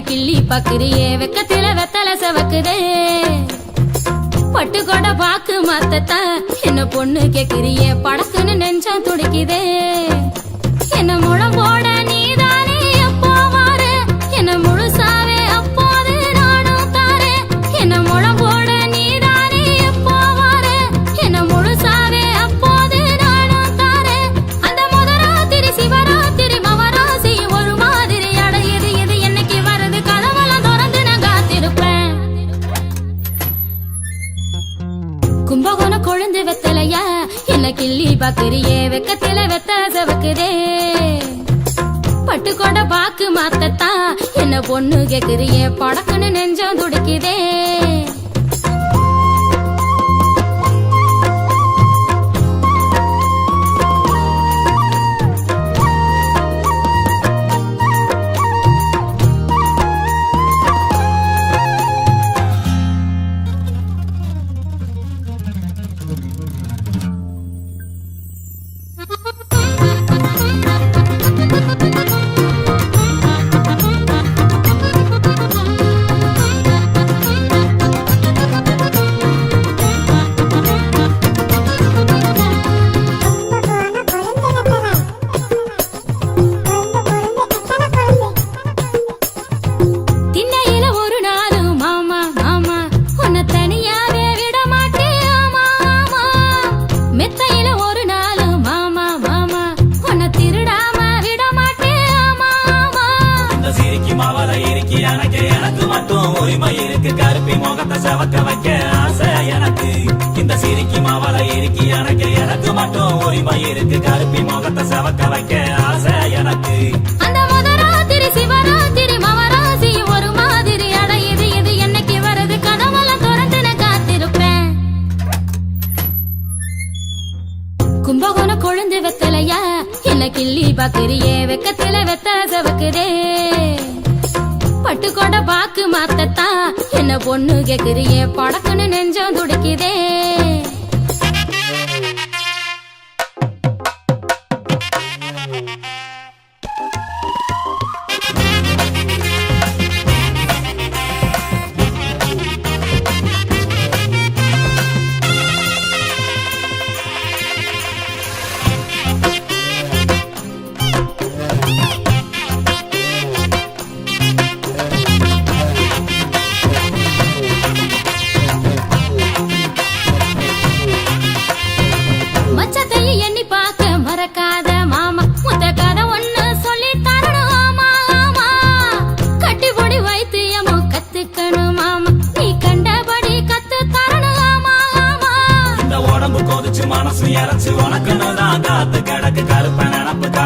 கிள்ளி பாக்குறியே வெக்கத்தில வெத்தல செவக்குதே பட்டு கொட பாக்கு மாத்தத்தான் என்ன பொண்ணு கேக்குறியே படக்குன்னு நெஞ்சம் துடிக்குதே என்ன முழம் போட நீதானே எப்போ வாரு என்ன முழுசாவே அப்போது நானும் தாரே என்ன முழம் போட நீதானே எப்போ வாரு என்ன முழுசாவே அப்போது நானும் தாரே அந்த முதராத்திரி சிவராத்திரி மவராசி ஒரு மாதிரி அடையுது இது என்னைக்கு வருது கதவெல்லாம் திறந்து நான் காத்திருப்பேன் கும்பகோணம் கொழுந்து வெத்தலையா என்ன கிள்ளி பாக்குறியே வெக்கத்தில வெத்த செவக்குதே பட்டு கொட பாக்கு மாத்தத்தான் என்ன பொண்ணு கேக்குறியே படக்குன்னு நெஞ்சம் துடிக்குதே எனக்கு மட்டும் உரிமை இருக்கு கருப்பி முகத்தை செவக்க வைக்க ஆசை எனக்கு இந்த சிரிக்கி மாவள இருக்கு எனக்கு மட்டும் உரிமை இருக்கு கருப்பி முகத்தை செவக்க வைக்க ஆசை எனக்கு அந்த முதராத்திரி சிவராத்திரி மவராசி ஒரு மாதிரி அடையுது இது என்னைக்கு வருது கதவெல்லாம் திறந்து நான் காத்திருப்பேன் கும்பகோணம் கொழுந்து வெத்தலையா என்ன கிள்ளி பாக்குறியே வெக்கத்தில வெத்த செவக்குதே பட்டு கொட பாக்கு மாத்தத்தான் என்ன பொண்ணு கேக்குறியே படக்குன்னு நெஞ்சம் துடிக்குதே எண்ணி பார்க்க மறக்காத மாமா முத்த கதை ஒண்ணு சொல்லி தரணும் மாமா கட்டி பொடி வைத்தியமோ கத்துக்கணும் மாமா நீ கண்டபடி கத்து தரணும் மாமா இந்த உடம்பு கொதிச்சு மனசு இறச்சு உனக்குன்னு தான் காத்து கிடக்கு கருப்பன